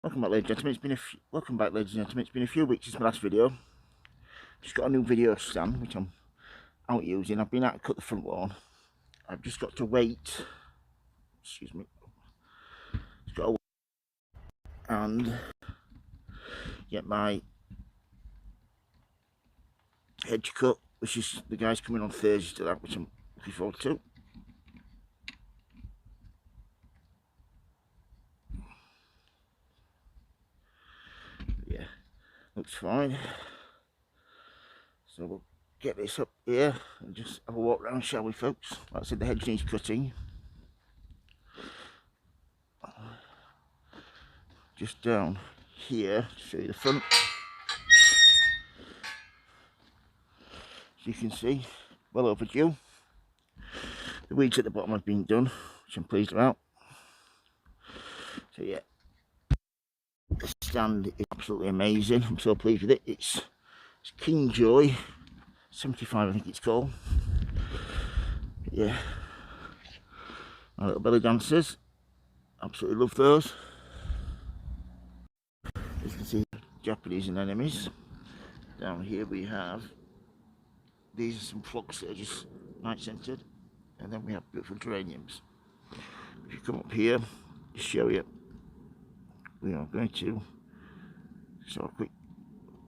Welcome back, ladies and gentlemen. Welcome back, ladies and gentlemen. It's been a few weeks since my last video. Just got a new video stand which I'm out using. I've been out to cut the front lawn. I've just got to wait. Excuse me. Just got to wait and get my hedge cut, which is the guy's coming on Thursday to that, which I'm looking forward to. Yeah, looks fine. So we'll get this up here and just have a walk around, shall we, folks? Like I said, the hedge needs cutting. Just down here to show you the front. As you can see, well overdue. The weeds at the bottom have been done, which I'm pleased about. So yeah, the stand is absolutely amazing. I'm so pleased with it. It's King Joy 75, I think it's called. Yeah, my little belly dancers, absolutely love those. As you can see, Japanese anemones. Down here we have, these are some phlox that are just night scented, and then we have beautiful geraniums. If you come up here, to show you, we are going to sort of quick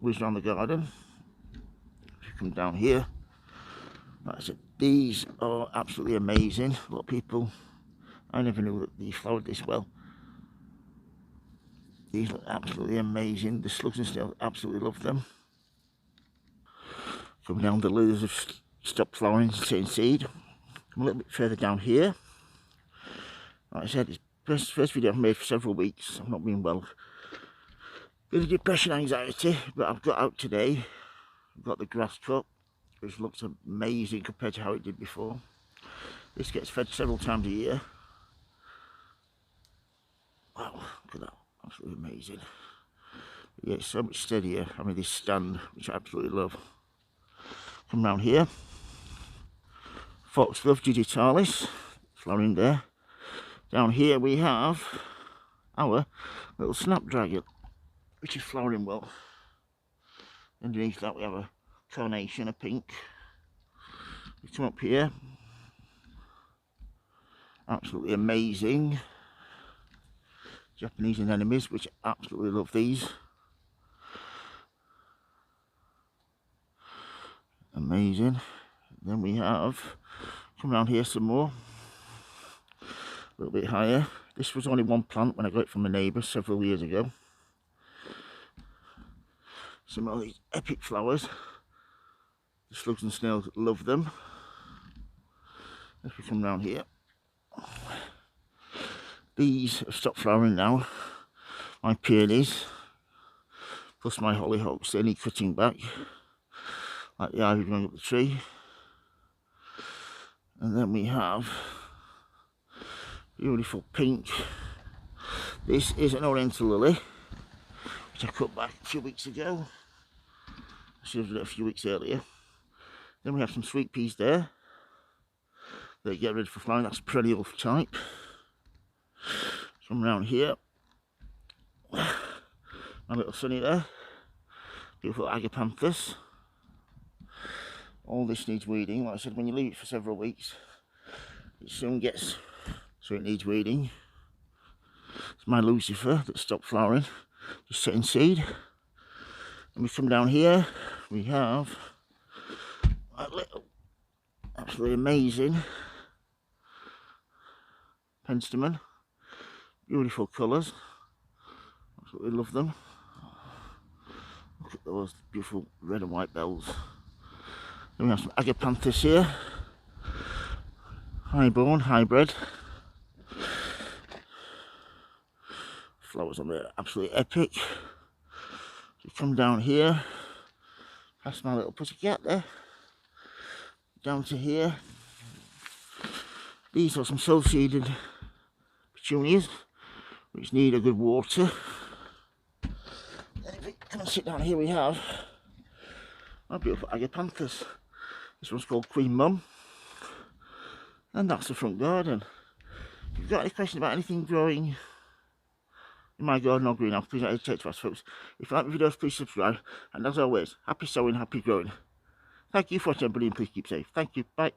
whiz around the garden. If you come down here, like I said, these are absolutely amazing. A lot of people, I never knew that these flowered this well. These look absolutely amazing. The slugs and snails, absolutely love them. Coming down, the lilies have stopped flowering, setting seed. Come a little bit further down here. Like I said, it's the first video I've made for several weeks. I've not been well. Bit of depression, anxiety, but I've got out today. I've got the grass cut, which looks amazing compared to how it did before. This gets fed several times a year. Wow, look at that. Absolutely amazing. Yeah, it's so much steadier having this stand, which I absolutely love. Come round here. Foxglove digitalis, flowering there. Down here we have our little snapdragon, which is flowering well. Underneath that we have a carnation, a pink. We come up here. Absolutely amazing. Japanese anemones, which I absolutely love these. Amazing. Then we have, come around here some more. A little bit higher. This was only one plant when I got it from a neighbour several years ago. Some of these epic flowers. The slugs and snails love them. If we come round here, these have stopped flowering now. My peonies, plus my hollyhocks, they need cutting back. Like the ivy going up the tree. And then we have beautiful pink. This is an oriental lily, which I cut back a few weeks ago. I should have done it a few weeks earlier. Then we have some sweet peas there. They get ready for flowering. That's perennial type. Come round here. My little sunny there. Beautiful agapanthus. All this needs weeding. Like I said, when you leave it for several weeks, it soon gets so it needs weeding. It's my Lucifer that stopped flowering, just setting seed. And we come down here, we have that little absolutely amazing penstemon. Beautiful colours. Absolutely love them. Look at those beautiful red and white bells. Then we have some agapanthus here. Highborn, hybrid. Flowers on there, absolutely epic. So come down here, past my little pussycat there. Down to here. These are some self-seeded petunias, which need a good water. And if we come and sit down here, we have my beautiful agapanthus. This one's called Queen Mum. And that's the front garden. If you've got any questions about anything growing in my garden or greenhouse, please don't hesitate to ask, folks. If you like the videos, please subscribe. And as always, happy sowing, happy growing. Thank you for watching, everybody, and please keep safe. Thank you. Bye.